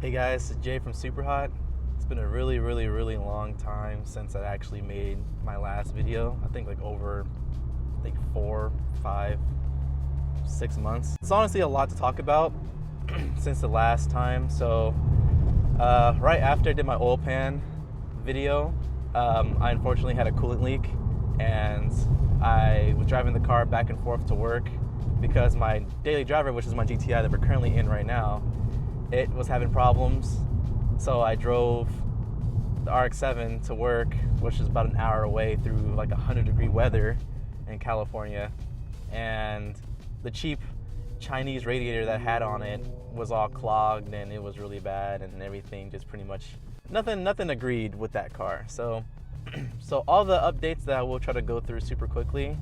Hey guys, it's Jay from Superhot. It's been a really long time since I actually made my last video. I think like over 4, 5, 6 months. It's honestly a lot to talk about since the last time. So right after I did my oil pan video, I unfortunately had a coolant leak and I was driving the car back and forth to work because my daily driver, which is my GTI that we're currently in right now, it was having problems. So I drove the RX-7 to work, which is about an hour away through like 100-degree weather in California. And the cheap Chinese radiator that I had on it was all clogged and it was really bad, and everything just pretty much, nothing agreed with that car. So all the updates that I will try to go through super quickly.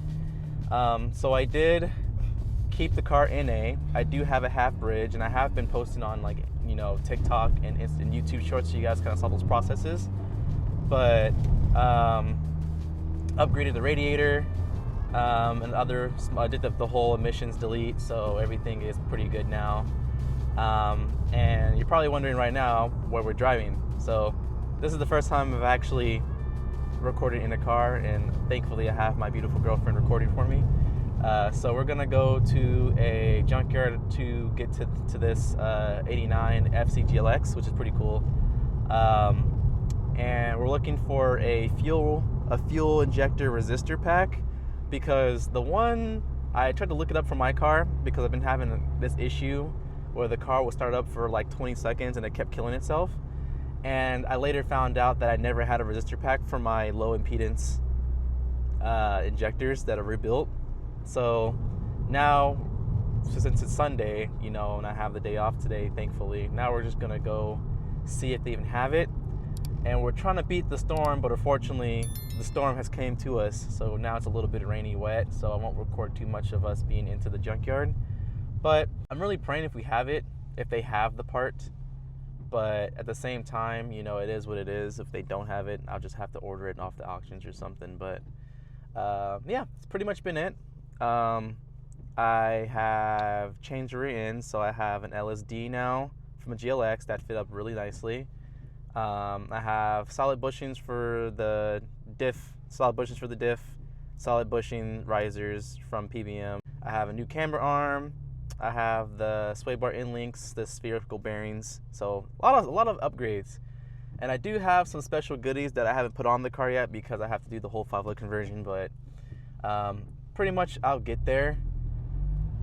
So I did keep the car NA. I do have a half bridge, and I have been posting on TikTok and YouTube Shorts, so you guys kind of saw those processes. But upgraded the radiator and I did the whole emissions delete, so everything is pretty good now. And you're probably wondering right now where we're driving. So this is the first time I've actually recorded in a car, and thankfully I have my beautiful girlfriend recording for me. So we're gonna go to a junkyard to get to this 89 FCGLX, which is pretty cool. And we're looking for a fuel injector resistor pack, because the one, I tried to look it up for my car because I've been having this issue where the car will start up for like 20 seconds and it kept killing itself. And I later found out that I never had a resistor pack for my low impedance injectors that are rebuilt. So now, since it's Sunday, and I have the day off today, thankfully, now we're just gonna go see if they even have it. And we're trying to beat the storm, but unfortunately, the storm has came to us. So now it's a little bit rainy, wet, so I won't record too much of us being into the junkyard. But I'm really praying if we have it, if they have the part. But at the same time, it is what it is. If they don't have it, I'll just have to order it off the auctions or something. But yeah, it's pretty much been it. I have changed the rear end, so I have an LSD now from a GLX that fit up really nicely. I have solid bushings for the diff, solid bushing risers from PBM. I have a new camber arm. I have the sway bar end links, the spherical bearings. So a lot of upgrades. And I do have some special goodies that I haven't put on the car yet because I have to do the whole 5-load conversion, but pretty much I'll get there.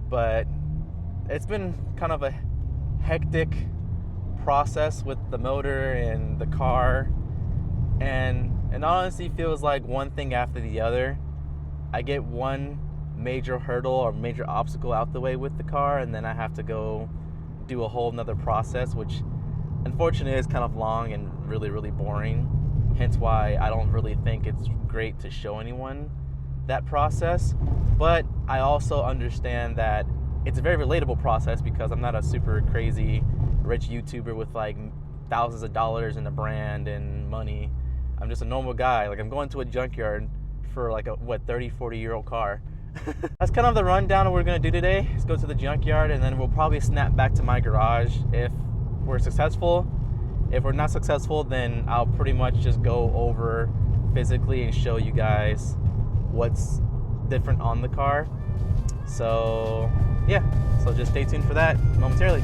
But it's been kind of a hectic process with the motor and the car, and it honestly feels like one thing after the other. I get one major hurdle or major obstacle out the way with the car, and then I have to go do a whole nother process, which unfortunately is kind of long and really boring, hence why I don't really think it's great to show anyone that process. But I also understand that it's a very relatable process because I'm not a super crazy rich YouTuber with like thousands of dollars in a brand and money. I'm just a normal guy. Like, I'm going to a junkyard for like a 30-40-year-old car. That's kind of the rundown of what we're gonna do today. Let's go to the junkyard, and then we'll probably snap back to my garage if we're successful. If we're not successful, then I'll pretty much just go over physically and show you guys what's different on the car. So yeah, so just stay tuned for that momentarily.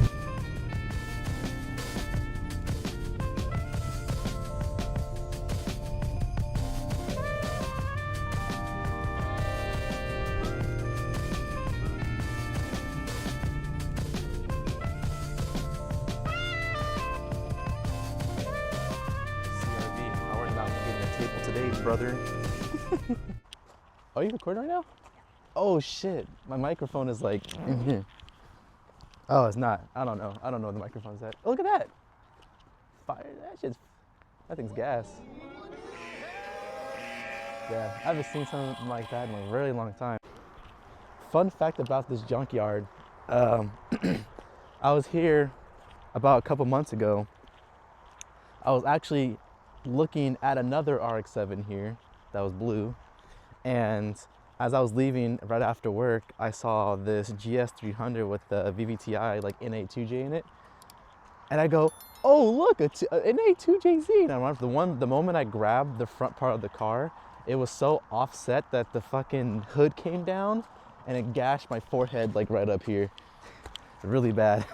Today, brother. Are you recording right now? Oh shit, my microphone is like in here. Oh, it's not. I don't know where the microphone's at. Oh, look at that. Fire, that thing's gas. Yeah, I haven't seen something like that in a really long time. Fun fact about this junkyard. I was here about a couple months ago. I was actually looking at another RX-7 here that was blue, and as I was leaving right after work, I saw this GS300 with the VVTi like N82J in it, and I go, Oh, look, an A2JZ. And I remember the moment I grabbed the front part of the car, it was so offset that the fucking hood came down and it gashed my forehead like right up here. Really bad.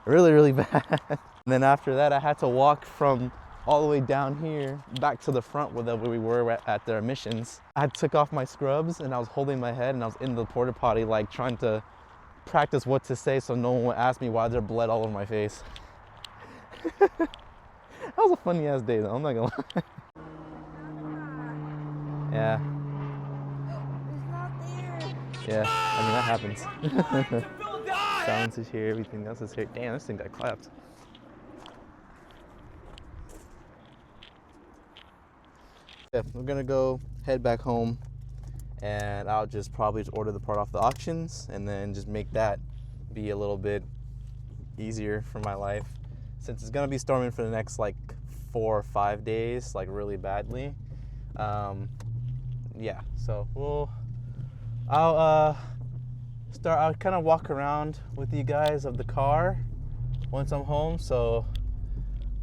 Really, really bad. And then after that, I had to walk from all the way down here back to the front where we were at their emissions. I took off my scrubs and I was holding my head and I was in the porta potty like trying to practice what to say so no one would ask me why there blood all over my face. That was a funny ass day though, I'm not gonna lie. Yeah. It's not there. Yeah, I mean that happens. Silence is here, everything else is here. Damn, this thing got clapped. Yeah, we're gonna go head back home and I'll just probably just order the part off the auctions and then just make that be a little bit easier for my life. Since it's gonna be storming for the next like 4 or 5 days, like really badly. Yeah, so I'll kind of walk around with you guys of the car once I'm home. So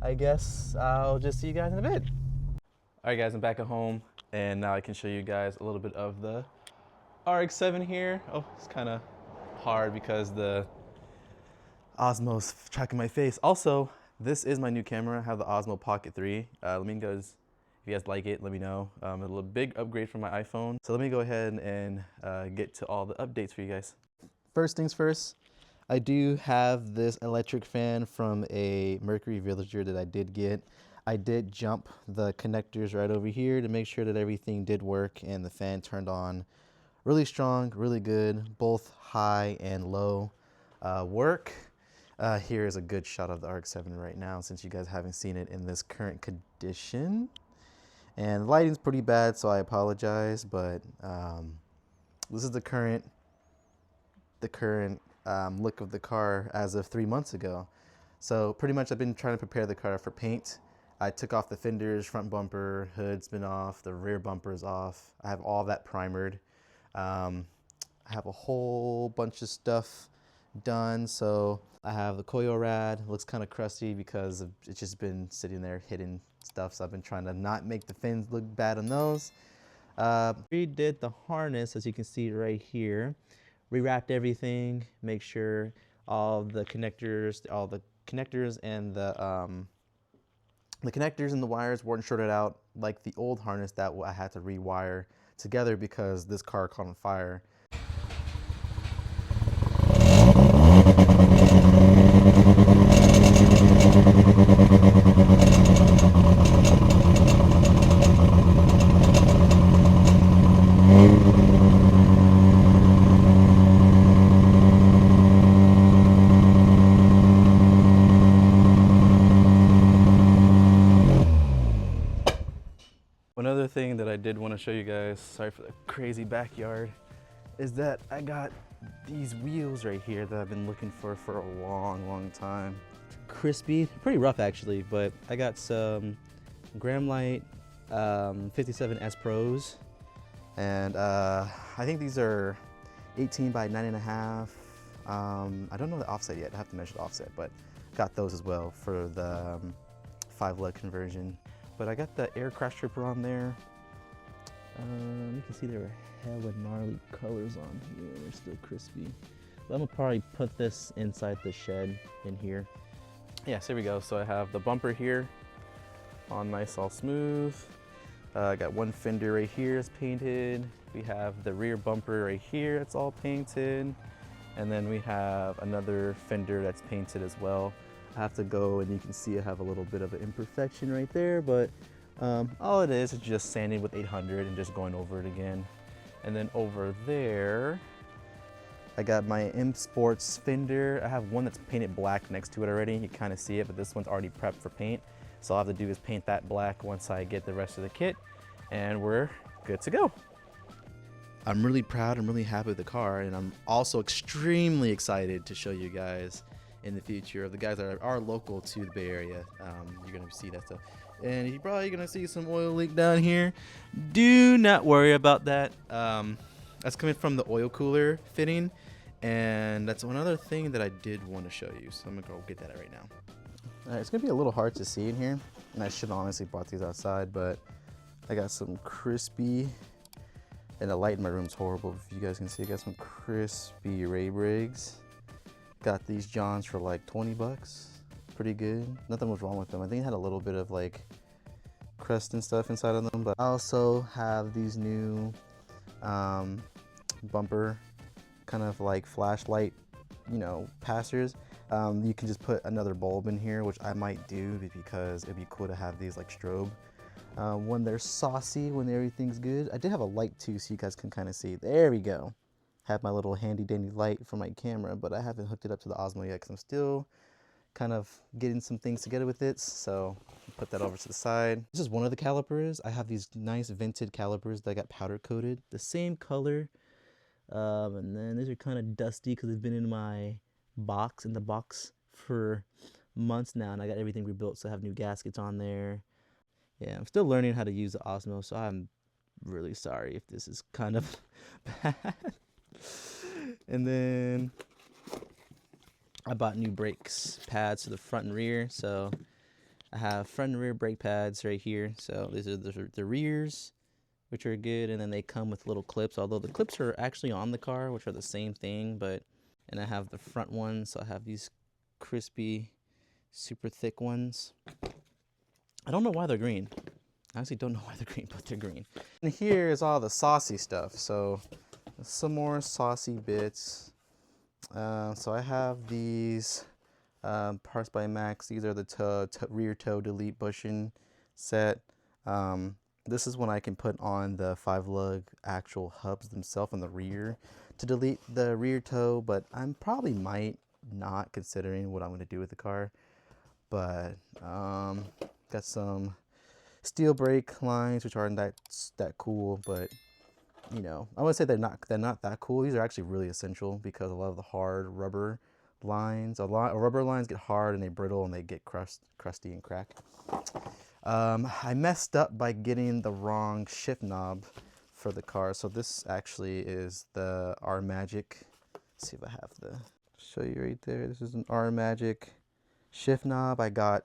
I guess I'll just see you guys in a bit. All right, guys, I'm back at home, and now I can show you guys a little bit of the RX-7 here. Oh, it's kind of hard because the Osmo's tracking my face. Also, this is my new camera. I have the Osmo Pocket 3. Let me guys, if you guys like it, let me know. A little big upgrade from my iPhone. So let me go ahead and get to all the updates for you guys. First things first, I do have this electric fan from a Mercury Villager that I did get. I did jump the connectors right over here to make sure that everything did work and the fan turned on really strong, really good, both high and low work. Here is a good shot of the RX-7 right now since you guys haven't seen it in this current condition. And the lighting's pretty bad, so I apologize, but this is the current look of the car as of 3 months ago. So pretty much I've been trying to prepare the car for paint. I took off the fenders, front bumper, hood's been off, the rear bumper's off. I have all that primered. I have a whole bunch of stuff done. So I have the coil rad, looks kind of crusty because it's just been sitting there hidden stuff. So I've been trying to not make the fins look bad on those. Redid the harness, as you can see right here. Rewrapped everything, make sure all the connectors and the connectors and the wires weren't shorted out like the old harness that I had to rewire together because this car caught on fire. One other thing that I did want to show you guys, sorry for the crazy backyard, is that I got these wheels right here that I've been looking for a long time. Crispy, pretty rough actually, but I got some Gramlite 57S Pros, and I think these are 18 by 9.5. I don't know the offset yet, I have to measure the offset, but got those as well for the 5-lug conversion. But I got the air crash stripper on there. You can see there are hella gnarly colors on here. They're still crispy. But I'm gonna probably put this inside the shed in here. Yeah, so here we go. So I have the bumper here on nice, all smooth. I got one fender right here that's painted. We have the rear bumper right here that's all painted. And then we have another fender that's painted as well. I have to go, and you can see I have a little bit of an imperfection right there, but all it is just sanding with 800 and just going over it again. And then over there, I got my M Sports fender. I have one that's painted black next to it already. You kind of see it, but this one's already prepped for paint. So all I have to do is paint that black once I get the rest of the kit, and we're good to go. I'm really proud, I'm really happy with the car, and I'm also extremely excited to show you guys in the future of the guys that are local to the Bay Area. You're gonna see that stuff, and you're probably gonna see some oil leak down here. Do not worry about that. That's coming from the oil cooler fitting, and that's one other thing that I did want to show you, so I'm gonna go get that right now. Alright, it's gonna be a little hard to see in here, and I should honestly bought these outside, but I got some crispy, and the light in my room's horrible. If you guys can see, I got some crispy Ray Briggs. Got these Johns for like 20 bucks. Pretty good. Nothing was wrong with them. I think it had a little bit of like crust and stuff inside of them, but I also have these new bumper kind of like flashlight, you know, passers. You can just put another bulb in here, which I might do because it'd be cool to have these like strobe when they're saucy, when everything's good. I did have a light too, so you guys can kind of see. There we go. Have my little handy dandy light for my camera, but I haven't hooked it up to the Osmo yet because I'm still kind of getting some things together with it. So put that over to the side. This is one of the calipers. I have these nice vented calipers that got powder coated, the same color. And then these are kind of dusty because they've been in my box, for months now, and I got everything rebuilt, so I have new gaskets on there. Yeah, I'm still learning how to use the Osmo, so I'm really sorry if this is kind of bad. And then I bought new brakes pads to the front and rear, so I have front and rear brake pads right here. So these are the rears, which are good, and then they come with little clips, although the clips are actually on the car, which are the same thing, and I have the front ones, so I have these crispy, super thick ones. I don't know why they're green. I actually don't know why they're green, but they're green. And here is all the saucy stuff, so some more saucy bits. So I have these Parts by Max. These are the rear toe delete bushing set. This is when I can put on the 5-lug actual hubs themselves in the rear to delete the rear toe, but I'm probably might not, considering what I'm going to do with the car. But got some steel brake lines, which aren't that cool, but you know, I would say they're not that cool. These are actually really essential because a lot of the hard rubber lines, rubber lines get hard and they brittle and they get crusty and cracked. I messed up by getting the wrong shift knob for the car. So this actually is the R Magic. Let's see if I have the show you right there. This is an R Magic shift knob I got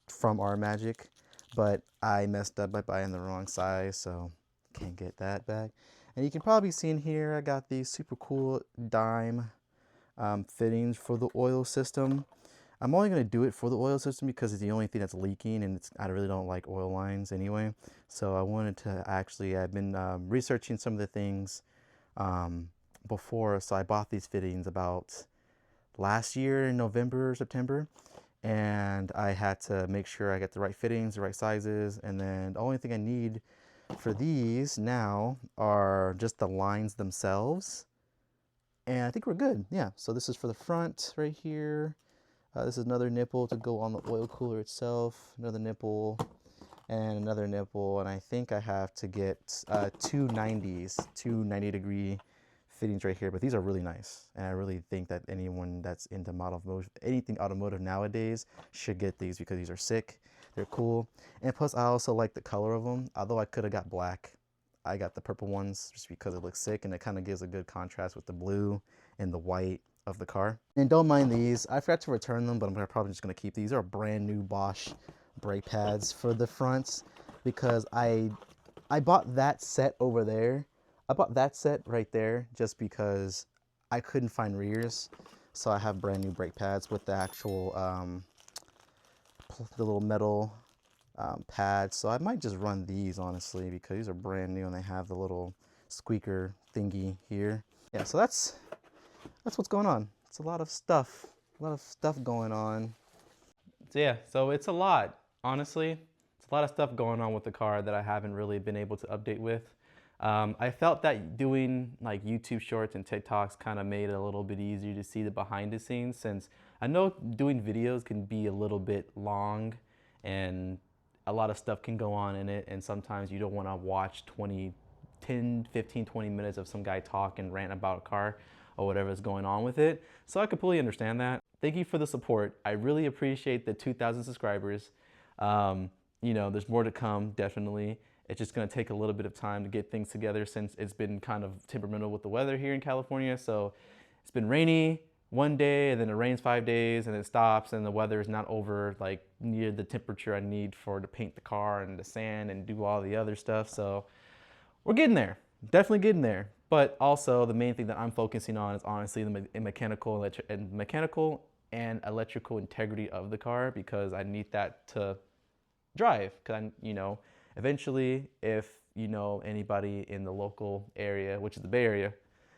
from R Magic, but I messed up by buying the wrong size, so can't get that back. And you can probably see in here, I got these super cool dime fittings for the oil system. I'm only going to do it for the oil system because it's the only thing that's leaking, and I really don't like oil lines anyway. So I wanted to I've been researching some of the things before, so I bought these fittings about last year in November or September, and I had to make sure I get the right fittings, the right sizes, and then the only thing I need for these now are just the lines themselves, and I think we're good. Yeah, so this is for the front right here. This is another nipple to go on the oil cooler itself, another nipple, and another nipple, and I think I have to get two 90-degree fittings right here, but these are really nice, and I really think that anyone that's into anything automotive nowadays should get these because these are sick. They're cool, and plus I also like the color of them. Although I could have got black, I got the purple ones just because it looks sick and it kind of gives a good contrast with the blue and the white of the car. And don't mind these. I forgot to return them, but I'm probably just going to keep these. These are brand new Bosch brake pads for the fronts because I bought that set over there. I bought that set right there just because I couldn't find rears. So I have brand new brake pads with the actual the little metal pads. So I might just run these honestly because these are brand new and they have the little squeaker thingy here. Yeah, so that's what's going on. It's a lot of stuff going on. So yeah, so it's a lot, honestly. It's a lot of stuff going on with the car that I haven't really been able to update with. I felt that doing like YouTube shorts and TikToks kind of made it a little bit easier to see the behind the scenes, since I know doing videos can be a little bit long and a lot of stuff can go on in it, and sometimes you don't want to watch 10, 15, 20 minutes of some guy talk and rant about a car or whatever is going on with it. So I completely understand that. Thank you for the support. I really appreciate the 2,000 subscribers. You know, there's more to come, definitely. It's just gonna take a little bit of time to get things together since it's been kind of temperamental with the weather here in California. So it's been rainy, one day and then it rains 5 days and it stops and the weather is not over like near the temperature I need for to paint the car and the sand and do all the other stuff. So we're getting there, definitely getting there. But also the main thing that I'm focusing on is honestly the mechanical and electrical integrity of the car, because I need that to drive. Because eventually, if anybody in the local area, which is the Bay Area,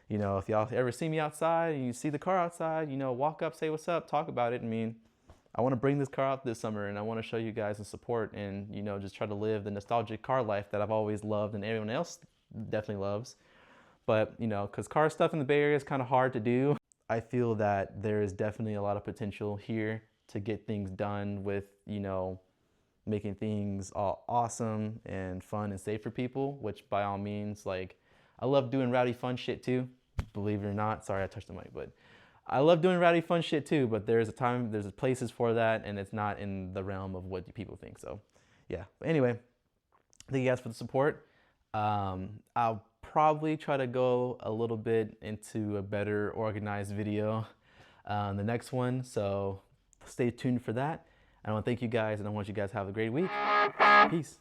if y'all ever see me outside and you see the car outside, walk up, say what's up, talk about it. I mean, I want to bring this car out this summer and I want to show you guys the support and, just try to live the nostalgic car life that I've always loved and everyone else definitely loves. But, because car stuff in the Bay Area is kind of hard to do. I feel that there is definitely a lot of potential here to get things done with, making things all awesome and fun and safe for people, which by all means, like, I love doing rowdy fun shit too. Believe it or not, sorry I touched the mic, but I love doing rowdy fun shit too, but there's places for that and it's not in the realm of what people think. So yeah, but anyway, thank you guys for the support. I'll probably try to go a little bit into a better organized video the next one, so stay tuned for that. I want to thank you guys and I want you guys to have a great week. Peace.